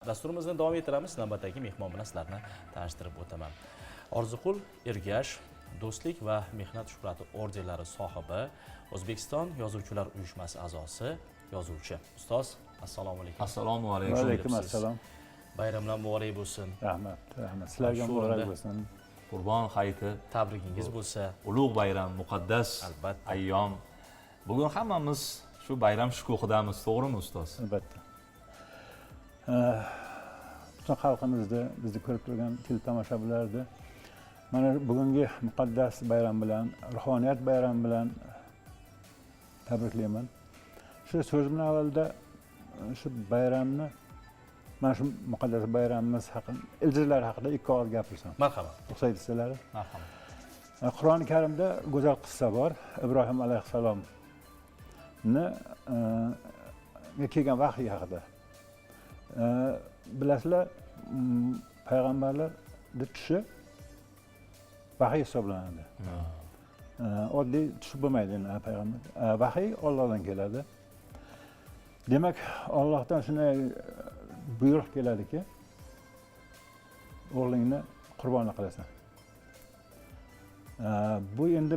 Dasturimizni davom ettiramiz. Navbatdagi mehmon bilan sizlarni tanishtirib o'taman. Orziqul Ergash Do'stlik va Mehnat shuhrati ordenlari sohibi, O'zbekiston Yozuvchilar uyushmasi a'zosi, yozuvchi. Ustoz, assalomu alaykum. Assalomu alaykum. Va alaykum assalom. Bayramlar muborak bo'lsin. Rahmat, rahmat. Sizlarga muborak bo'lsin. Qurbon hayiti, Tabrikingiz bo'lsa. ulug' bayram, muqaddas Albatta. ayyom. Bugun hammamiz shu bayram shukuhidamiz, to'g'rimi ustoz? Albatta. Butun xalqimizda bizni ko'rib turgan teletomoshabinlarni mana bugungi muqaddas bayram bilan, ruhoniyat bayrami bilan tabriklayman. Shu so'zimning avvalida shu bayramni, mana shu muqaddas bayramimiz haqida, ildizilar haqida ikki og'iz gapirsam. Marhamat. Ruxsat etsalaringiz. Marhamat. Qur'oni Karimda go'zal qissa bor. Ibrohim alayhissalomni kelgan vahiy haqida. Bilasizlar, payg'ambarlarning tushi vahiy hisoblanadi. Oddiy tush bo'lmaydi payg'ambar. Vahiy Allohdan keladi. Demak, Allohdan shunday buyruq keladiki, o'g'lingni qurbon qilasan. Bu endi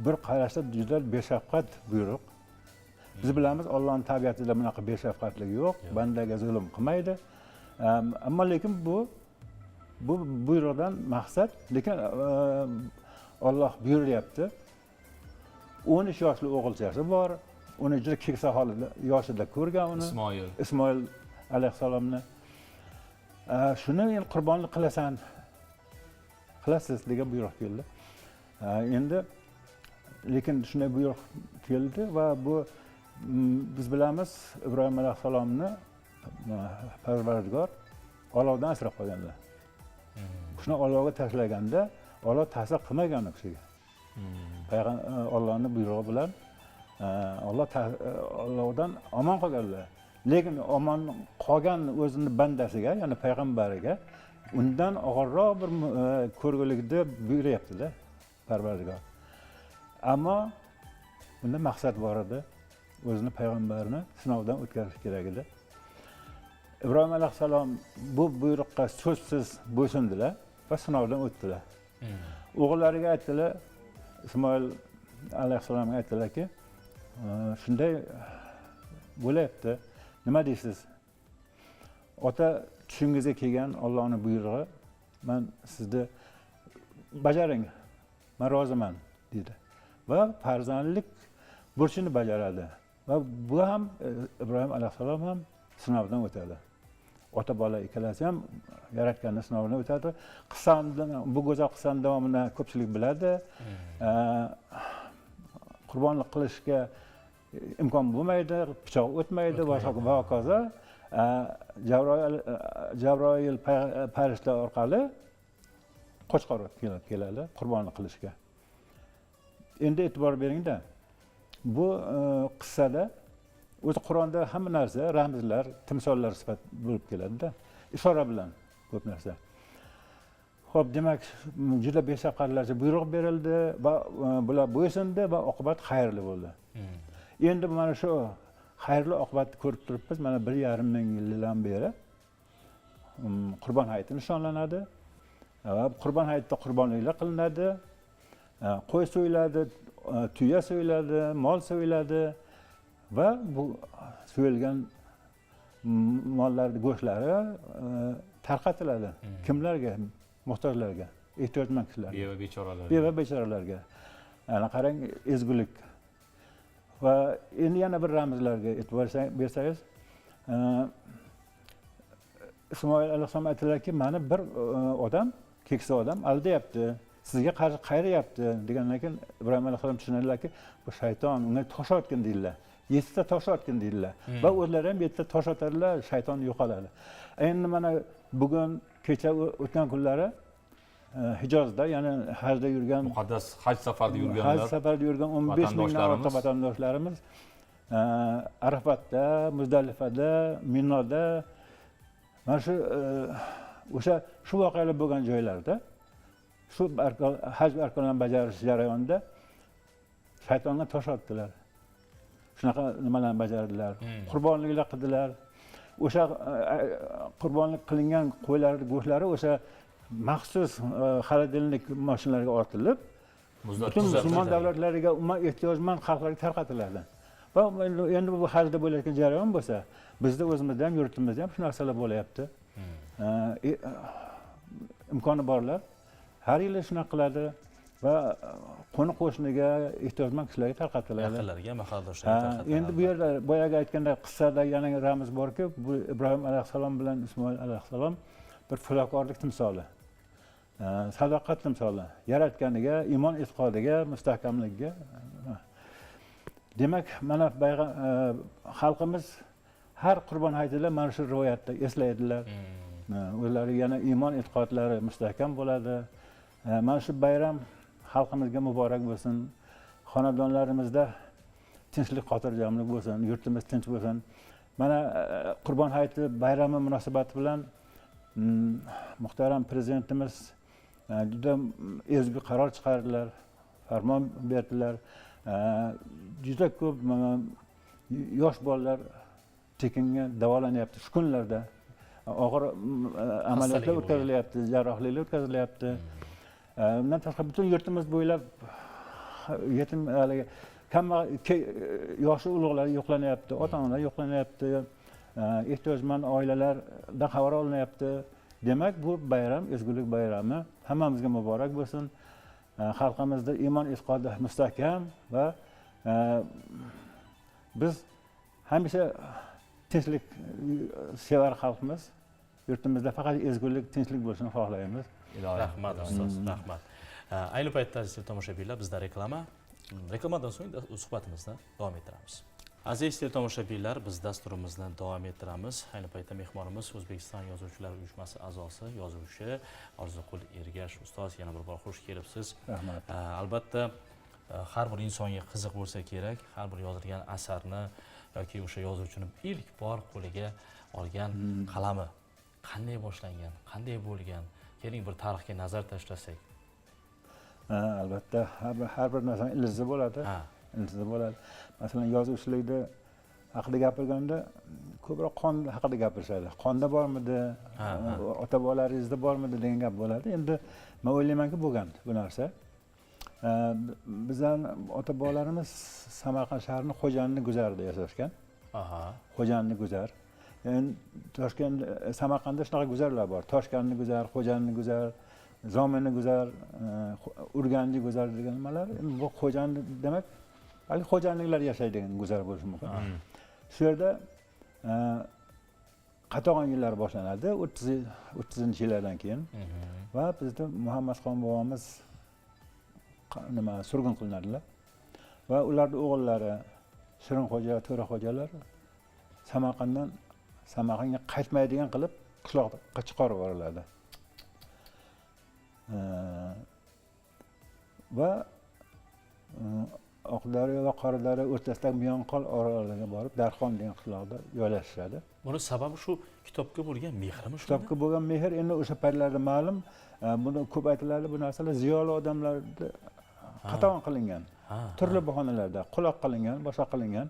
bir qarashda juda beshafqat buyruq. Biz bilamiz, Allohning tabiatida bunaqa beshafqatlik yo'q, bandaga zulm qilmaydi. Ammo lekin bu buyruqdan maqsad, lekin Alloh buyuryapti. 13 yoshli o'g'ilchasi bor. Uni juda keksa holida yoshida ko'rgan uni. Ismoil alayhissalomni. Shuni endi qurbonlik qilasan. Qilasiz degan buyruq keldi. Endi lekin shunday buyruq keldi va bu biz bilamiz, Ibrohim alayhissalomni Parvardigor olovdan asrab qolganlar. Shuni olovga tashlaganda olov ta'sir qilmagan u kishiga. Allohning buyrug'i bilan olovdan omon qolganlar. Lekin omon qolgan o'zini bandasiga, ya'ni payg'ambariga undan og'irroq bir ko'rgulikni buyuryapti-da Parvardigor. Ammo bunda maqsad bor edi. O'zini payg'ambarni sinovdan o'tkazish kerak edi. Ibrohim alayhissalom bu buyruqqa so'zsiz bo'ysundilar va sinovdan o'tdilar. O'g'illariga aytdilar, Ismoil alayhissalomga aytdilarki, shunday bo'layapti. Nima deysiz? Ota tushingizga kelgan Allohning buyrug'i, men sizni bajaring. Men roziman dedi. Va farzandlik burchini bajaradi. Va bu ham Ibrohim alayhissalom ham sinovdan o'tadi. Ota bola ikkalasi ham yaratganning sinovdan o'tadi. Bu go'zal qissaning davomini ko'pchilik biladi. Qurbonlik qilishga imkon bo'lmaydi, pichoq o'tmaydi va hokazo. Jabroil farishta orqali qo'chqor keladi qurbonlik qilishga. Endi e'tibor beringda. Bu qissada o'zi Qur'onda hamma narsa ramzlar, timsollar sifat bo'lib keladi-da, ishora bilan ko'p narsa. Xo'p, demak, juda beshafqatlarcha buyruq berildi va bular bo'ysundi va oqibat xayrli bo'ldi. Endi mana shu xayrli oqibatni ko'rib turibmiz. Mana 1,5 ming yildan beri Qurbon hayiti nishonlanadi. Va Qurbon hayitida qurbonliklar qilinadi. Qo'y so'yiladi, tuya so'yiladi, mol so'yiladi va bu so'yilgan mollarning go'shtlari tarqatiladi. Kimlarga? Muhtojlarga, ehtiyojmand kishilarga, beva bechoralarga. Ana qarang, ezgulik. Va endi yana bir ramzlarga e'tibor bersangiz, Ismoil alayhissalom aytdilarki, meni bir odam, keksa odam aldayapti. Sizga qarshi qayrayapti degandan keyin Ibrohim alayhissalom tushunadilarki, bu shayton, unga tosh otgan deydilar. 7 ta tosh otgan deydilar. Va o'zlari ham 7 ta tosh otadilar, shayton yo'qoladi. Endi mana bugun kecha o'tgan kunlari Hijozda, ya'ni hajda yurgan, muqaddas haj safarida yurganlar, haj safarida yurgan 15 mingdan ortiq vatandoshlarimiz Arafatda, Muzdalifada, Minoda, mana shu o'sha voqealar bo'lgan joylarda shu haj arkonlarini bajarish jarayonida shaytonga tosh otdilar. Shunaqa nimalarni bajardilar. Qurbonliklar qildilar. o'sha qurbonlik qilingan qo'ylar go'shtlari o'sha maxsus xolodilnik mashinalarga ortilib butun musulmon davlatlariga umuman ehtiyojmand xalqlarga tarqatiladi. Va endi bu hajda bo'layotgan jarayon bo'lsa, bizda o'zimizda ham yurtimizda ham shu narsalar bo'layapti. Imkoni borlar har yili shunaqa qiladi va qo'ni qo'shniga ehtiyojmand kishilarga tarqatiladi. Yaqinlarga, mahalladoshlarga tarqatiladi. Endi bu yerda boyaga aytganda qissada yana ramz borki, bu Ibrohim alayhissalom bilan Ismoil alayhissalom bir fidokorlik timsoli. Sadoqat timsoli. Yaratganiga, iymon e'tiqodiga, mustahkamligiga. Demak, mana xalqimiz har Qurbon hayitida mana shu rivoyatda eslaydilar. O'zlari yana iymon e'tiqodlari mustahkam bo'ladi. Mana shu bayram xalqimizga muborak bo'lsin. Xonadonlarimizda tinchlik, xotirjamlik bo'lsin, yurtimiz tinch bo'lsin. Mana Qurbon hayiti bayrami munosabati bilan muhtaram prezidentimiz juda ezgu qaror chiqardilar, farmon berdilar. Juda ko'p yosh bolalar tekinga davolanyapti shu kunlarda. Og'ir amaliyotlar o'tkazilyapti, jarrohliklar o'tkazilyapti. Bundan tashqari butun yurtimiz bo'ylab yetim yoshi ulug'lar yo'qlanyapti, ota-onalar yo'qlanyapti, ehtiyojmand oilalardan xabar olinyapti. Demak, bu bayram ezgulik bayrami hammamizga muborak bo'lsin. Xalqimizda iymon e'tiqodi mustahkam va biz hamisha tinchlik sevar xalqmiz. Yurtimizda faqat ezgulik, tinchlik bo'lishini xohlaymiz. Rahmat ustoz, rahmat. Ayni paytda aziz tomoshabinlar, bizda reklamadan so'ng suhbatimizni davom ettiramiz. Aziz tomoshabinlar, biz dasturimizni davom ettiramiz. Ayni paytda mehmonimiz O'zbekiston Yozuvchilar uyushmasi a'zosi, yozuvchi Orziqul Ergash ustoz. Yana bir bor xush kelibsiz. Rahmat. Albatta, har bir insonga qiziq bo'lsa kerak, har bir yozilgan asarni yoki o'sha yozuvchining ilk bor qo'liga olgan qalami qanday boshlangan, qanday bo'lgan? Keling bir tarixga nazar tashlasak. Albatta, har bir narsa ildizi bo'ladi. Ildizi bo'ladi. Masalan, yozuvchilikda haqida gapirganda ko'proq qon haqida gapirishadi. Qonda bormidi, ota-bobolaringizda bormidi degan gap bo'ladi. Endi men o'ylaymanki bo'lgan bu narsa. Bizning ota-bobolarimiz Samarqand shahrining Xo'jandi guzarida yashashgan. Xo'jandi guzar. Yani Toshkent, Samarqandda shunaqa guzarlar bor. Toshkentni guzar, Xo'jandi guzar, Zominni guzar, Urganchi guzar degan nimalar. Bu Xo'jandi demak, balki xo'jandliklar yashaydigan guzar bo'lishi mumkin. Shu yerda qatag'on yillari boshlanadi, 30-yillardan keyin. Va bizda Muhammadxon bobomiz surgun qilinadilar. Va ularning o'g'illari Shirinxo'ja, To'raxo'jalar Samarqandga qaytmaydigan qilib qishloqqa chiqarib yuboriladi. Va Oqdaryo va Qoradaryo o'rtasidagi Miyonqol oroliga borib, Darxon degan qishloqda joylashishadi. Buni sababi shu kitobga bo'lgan mehrimi shu? Kitobga bo'lgan mehr endi o'sha paytlarda ma'lum, buni ko'p aytiladi, bu narsalar ziyoli odamlarda qatag'on qilingan. Turli bahonalarda quloq qilingan, boshqa qilingan.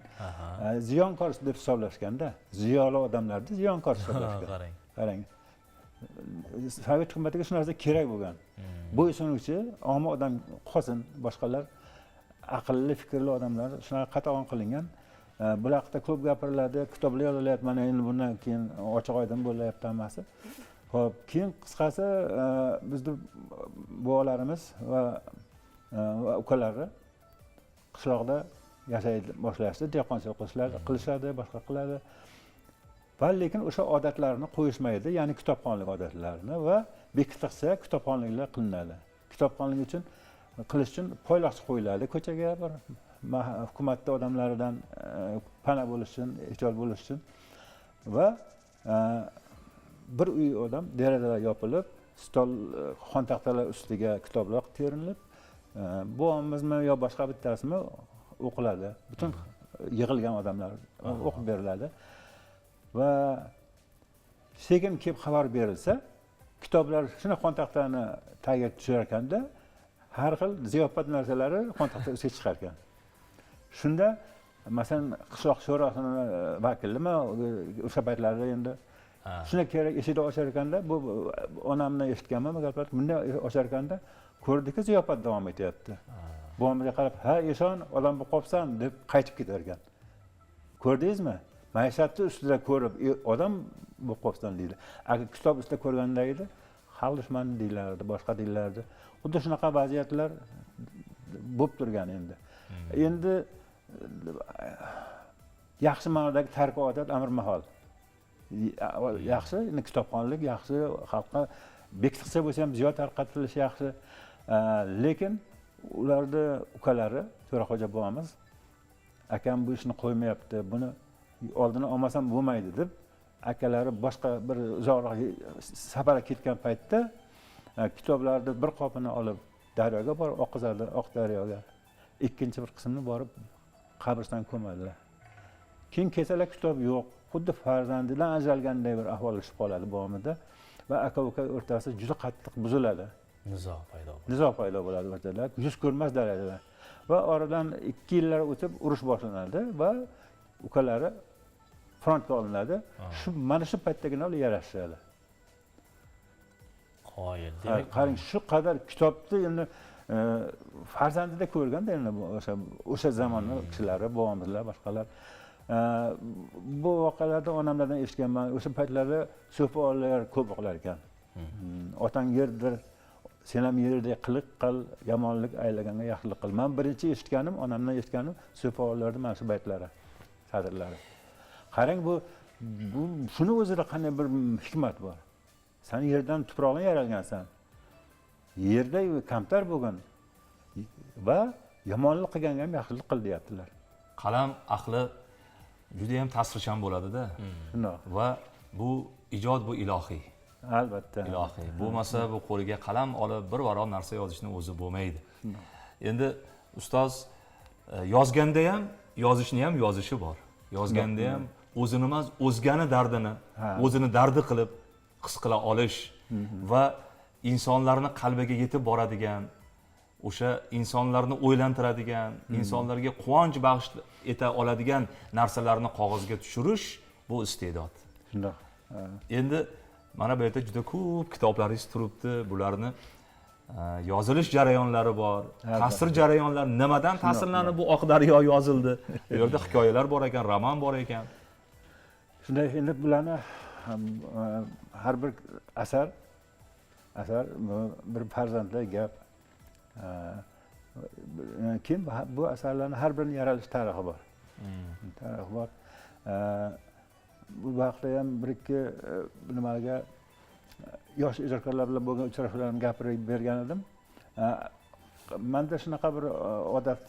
Ziyonkor deb hisoblashganda, ziyoli odamlarni ziyonkor hisoblashgan. Qarang. Sovet hukumatiga shu narsa kerak bo'lgan. Bo'ysunuvchi omma odam qolsin, boshqalar aqlli, fikrli odamlar shunaqa qatag'on qilingan. Bular haqida ko'p gapiriladi, kitoblar yozilyapti. Mana endi bundan keyin ochiq oydin bo'lyapti hammasi. Xo'p, keyin qisqasi bizning bobolarimiz va ukalari qishloqda yashay boshlashdi, dehqonchilik qilishadi, boshqa qiladi. Va lekin o'sha odatlarni qo'yishmaydi, ya'ni kitobxonlik odatlarini va bekitsa kitobxonliklar qilinadi. Kitobxonlik uchun qilish uchun poyloqchi qo'yiladi ko'chaga, bir hukumatda odamlardan pana bo'lish uchun, ehtiyot bo'lish uchun va bir uy odam derazalar yopilib, stol, xon taxtalar ustiga kitoblar terilib, buvamizmi yo boshqa bittasimi o'qiladi. Butun yig'ilgan odamlar o'qib beriladi. Va sekin kelib xabar berilsa, kitoblar shuna xon taxtani tagiga tushar ekanda, har xil ziyofat narsalari xon taxta ustiga chiqar ekan. Shunda masalan qishloq sho'rosini vakilimi o'sha paytlarda endi shuna kerak eshikni ochar ekanda bu onamdan eshitganman bu gaplarni bunday ochar ekanda ko'rdiki ziyofat davom etyapti. Buvamga qarab ha eshon odam bo'lib qolibsan deb qaytib ketar ekan. Ko'rdingizmi? Maishatni ustida ko'rib odam bo'lib qolibsan deydi. Agar kitob ustida ko'rganda edi xalq dushmani deylardi, boshqa deylardi. Xuddi shunaqa vaziyatlar bo'lib turgan endi. Endi yaxshi ma'nodagi tark odat amr mahol. Yaxshi, endi kitobxonlik yaxshi, xalqqa bekitsa bo'lsa ham ziyod tarqatilishi yaxshi. Lekin ularni ukalari To'raxo'ja bobomiz akam bu ishni qo'ymayapti, buni oldini olmasam bo'lmaydi deb akalari boshqa bir uzoqroq safarga ketgan paytda kitoblarni bir qopini olib daryoga borib oqizadi, Oqdaryoga. Ikkinchi bir qismini borib qabriston ko'madilar. Keyin kelsalar kitob yo'q. Xuddi farzandidan ajralganday bir ahvol tushib qoladi bobomizda va aka-uka o'rtasida juda qattiq buziladi. Nizo paydo bo'ladi o'rtada, yuz ko'rmas darajada. Va oradan 2 yillar o'tib urush boshlanadi va ukalari frontga olinadi. Mana shu paytdagina ular yarashadi. Qoyil. Qarang, shu qadar kitobni endi farzandida ko'rganda endi o'sha zamonning kishilari, bobomizlar, boshqalar bu voqealarda onamlardan eshitganman. O'sha paytlarda so'pollar ko'p o'qilar ekan. Otang yerdir, sen ham yerdek qiliq qil, yomonlik aylaganga yaxshilik qil. Men birinchi eshitganim, onamdan eshitganim so'pollarda mana shu baytlari, satrlari. Qarang, bu shuni o'zida qanday bir hikmat bor. Sen yerdan tuproqdan yaralgansan. Yerda kamtar bo'lgan va yomonlik qilganga ham yaxshilik qil deyaptilar. Qalam ahli juda ham ta'sirchan bo'ladi-da. Va bu ijod bu ilohiy. Albatta. Ilohiy. Bo'lmasa bu qo'liga qalam olib bir varaq narsa yozishni o'zi bo'lmaydi. Endi ustoz yozganda ham yozishni ham yozishi bor. Yozganda ham o'zini emas, o'zgani dardini, o'zini dardi qilib his qila olish va insonlarni qalbiga yetib boradigan, o'sha insonlarni o'ylantiradigan, insonlarga quvonch baxsh eta oladigan narsalarni qog'ozga tushirish bu iste'dod. Shundoq. Endi mana bu yerda juda ko'p kitoblaringiz turibdi. Bularni yozilish jarayonlari bor, ta'sir jarayonlari, nimadan ta'sirlanib bu Oqdaryo yozildi. Bu yerda hikoyalar bor ekan, roman bor ekan. Shunday, endi bularni har bir asar bir farzandli gap. Keyin bu asarlarning har birining yaralish tarixi bor. Tarixi bor. Bu vaqtda ham bir-ikki nimaga yosh ijodkorlar bilan bo'lgan uchrashuvlarni gapirib bergan edim. Menda shunaqa bir odat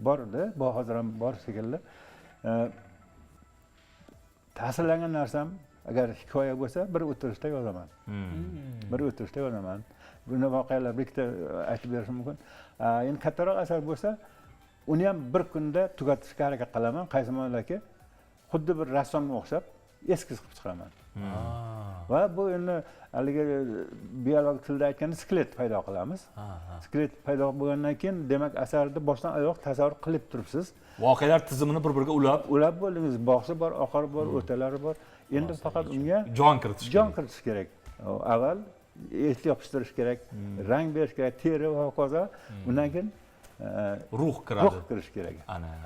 bor edi, bu hozir ham bor shekilli. Ta'sirlangan narsam agar hikoya bo'lsa bir o'tirishda yozaman. Bir o'tirishda yozaman. Buni voqealar bitta aytib berishim mumkin. Endi kattaroq asar bo'lsa, uni ham bir kunda tugatishga harakat qilaman. Qaysimonlarki xuddi bir rassomga o'xshab eskiz qilib chiqaman. Va bu endi haligi biolog tilda aytganda skelet paydo qilamiz. Skelet paydo bo'lgandan keyin demak asarni boshdan oyoq tasavvur qilib turibsiz. Voqealar tizimini bir-biriga ulab bo'ldingiz. Boshi bor, oxiri bor, o'rtalari bor. Endi faqat unga jon kiritish kerak. Avval et yopishtirish kerak, rang berish kerak, teri va hokazo. Undan keyin ruh kirish kerak.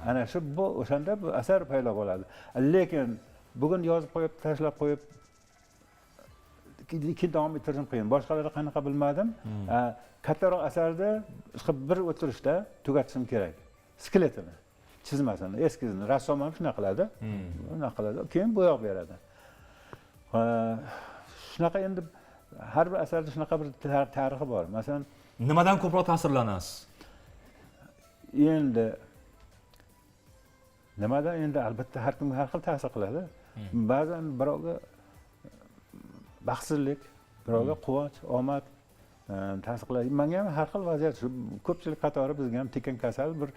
Ana shu bu o'shanda bu asar paydo bo'ladi. Lekin bugun yozib qo'yib, tashlab qo'yib keyin davom ettirishim qiyin. Boshqalarda qanaqa bilmadim. Kattaroq asarni bir o'tirishda tugatishim kerak. Skeletini, chizmasini, eskizini rassom ham shuna qiladi. Shuna qiladi. Keyin bo'yoq beradi. Shunaqa endi har bir asarda shunaqa bir tarixi bor. Masalan, nimadan ko'proq ta'sirlanasiz? Endi nimadan endi albatta har kimga har xil ta'sir qiladi. Ba'zan birovga baxtsizlik, birovga quvonch, omad ta'sir qiladi. Menga ham har xil vaziyat shu. Ko'pchilik qatori bizga ham tekin kasal bir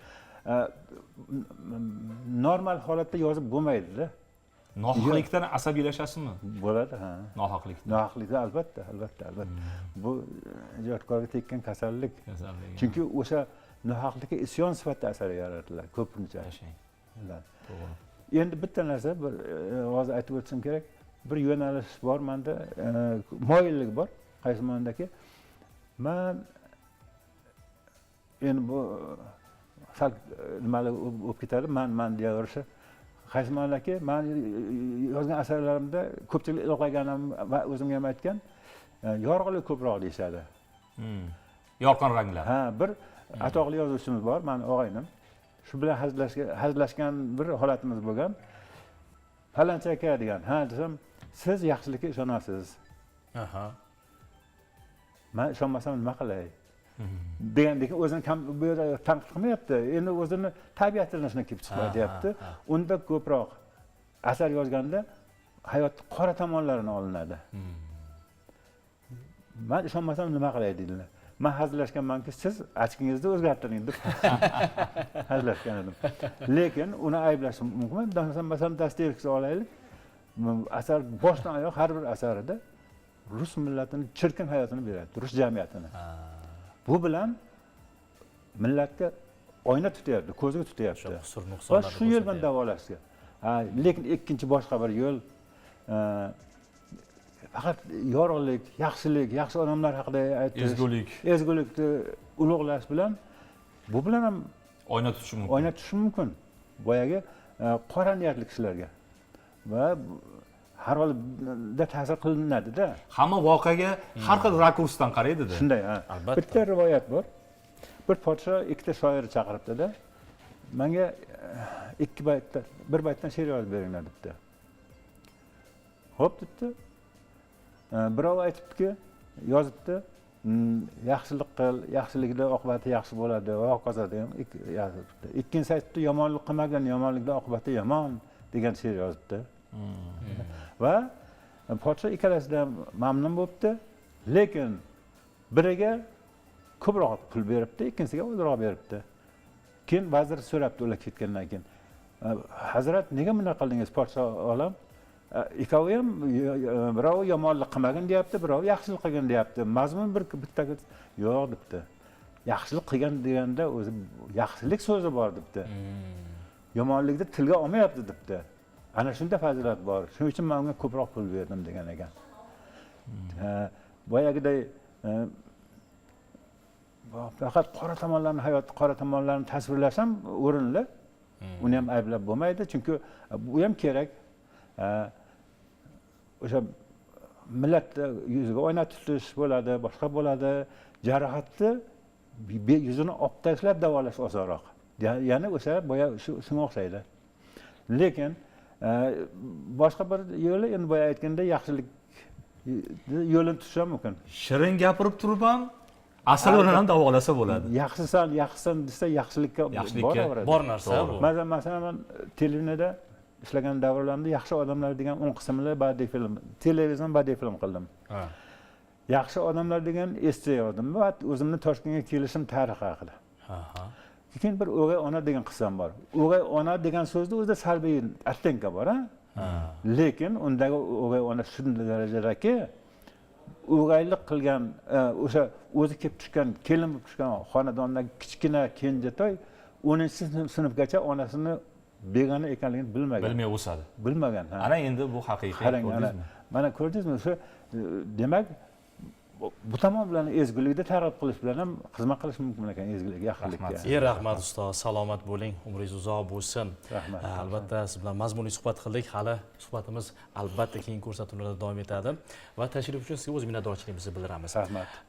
normal holatda yozib bo'lmaydi-da. Nohaqlikdan asabiylashasizmi? Bo'ladi, ha. Nohaqlikdan albatta. Bu ijodkorga tekkan kasallik. Chunki o'sha nohaqlikka isyon sifatida asar yaratiladi ko'pincha. Endi bitta narsa bir hozir aytib o'tishim kerak. Bir yo'nalish bor menda, moyillik bor qaysi mandaki. Men endi bu sal nimali bo'lib ketadi, men deyaverishi. Qaysi mandaki, men yozgan asarlarimda ko'pchilik ilg'aganim va o'zimga ham aytgan, yorug'lik ko'proq deyishadi. Yorqin ranglar. Ha, bir atoqli yozuvchimiz bor, meni o'g'aynim. Shu bilan hazillashgan bir holatimiz bo'lgan. Falancha aka degan. Ha desam, siz yaxshilikka ishonasiz. Aha. Men ishonmasam nima qilay? Degandek o'zini bu yerda tanqid qilmayapti. Endi o'zini tabiatini shunday kelib chiqadi deyapti. Unda ko'proq asar yozganda hayotning qora tomonlarini olinadi. Men ishonmasam nima qilay deydilar. Men hazillashganmanki, siz achkingizni o'zgartiring deb hazillashgan edim. Lekin uni ayblashim mumkin. Masalan, Dostoyevskiy olaylik. Asar boshdan oyoq har bir asarida rus millatining chirkin hayotini beradi, rus jamiyatini. Bu bilan millatga oyna tutyapti, ko'zga tutyapti. Qusur Va nuqsonlarni shu yo'l bilan davolashga. Lekin ikkinchi boshqa bir yo'l faqat yorug'lik, yaxshilik, yaxshi odamlar haqida aytish, ezgulikni ulug'lash bilan bu bilan ham Oyna tutishi mumkin. oyna tutishi mumkin. Boyagi qora niyatli kishilarga. Va har holda ta'sir qilinadi-da. Hamma voqeaga har xil rakursdan qaraydi-da. Shunday, Albatta. Bitta rivoyat bor. Bir podsho ikkita shoirni chaqiribdi-da. Menga bir baytdan she'r yozib beringlar debdi. Xo'p debdi. Birov aytibdiki, yozibdi, yaxshilik qil, yaxshilikda oqibati yaxshi bo'ladi, va hokazo degan yozibdi. Ikkinchisi aytibdi, yomonlik qilmagan, yomonlikda oqibati yomon degan she'r yozibdi. Va podsho ikkalasidan mamnun bo'libdi, lekin biriga ko'proq pul beribdi, ikkinchisiga ozroq beribdi. Keyin vazir so'rabdi ular ketgandan keyin. Hazrat, nega bunday qildingiz, podsho olam? Ikkovi ham birov yomonlik qilmagan deyapti, birov yaxshilik qilgan deyapti. Mazmun bitta yo'q debdi. Yaxshilik qilgan deganda o'zi yaxshilik so'zi bor debdi. Yomonlikni tilga olmayapti debdi. Ana shunda fazilat bor. Shuning uchun men unga ko'proq pul berdim degan ekan. Boyagiday faqat qora tomonlarni, hayot qora tomonlarini tasvirlash ham o'rinli. Uni ham ayblab bo'lmaydi, chunki bu ham kerak. O'sha millat yuziga oyna tutish bo'ladi, boshqa bo'ladi. Jarohatni yuzini olib tashlab davolash osonroq. Ya'ni o'sha boya shunga o'xshaydi. Lekin boshqa bir yo'li, endi boya aytganda yaxshilik yo'lini tutish ham mumkin. Shirin gapirib turib ham asal bilan ham davolasa bo'ladi. Yaxshisan desa yaxshilikka boraveradi. Bor narsa bu. Masalan, men televideniyada ishlagan davrlarimda yaxshi odamlar degan 10 qismli badiiy film, televizion badiiy film qildim. Yaxshi odamlar degan essay yozdim va o'zimni Toshkentga kelishim tarixi haqida. Keyin bir o'g'ay ona degan qissam bor. O'g'ay ona degan so'zda o'zida salbiy attenka bor, lekin undagi o'g'ay ona shunday darajadaki o'g'aylik qilgan o'sha o'zi kelib tushgan, kelin bo'lib tushgan xonadondagi kichkina kenjatoy 10-sinfgacha onasini begona ekanligini Bilmay o'sadi. Bilmagan. Ana endi bu haqiqiy, ko'rdingizmi? Mana ko'rdingizmi? O'sha demak bu tomon bilan ezgulikni targ'ib qilish bilan ham xizmat qilish mumkin ekan, ezgulik, yaxshilikka. Rahmat ustoz, salomat bo'ling, umringiz uzoq bo'lsin. Rahmat. Albatta siz bilan mazmunli suhbat qildik. Hali suhbatimiz albatta keyingi ko'rsatuvlarda davom etadi va tashrif uchun sizga o'z minnatdorchiligimizni bildiramiz. Rahmat.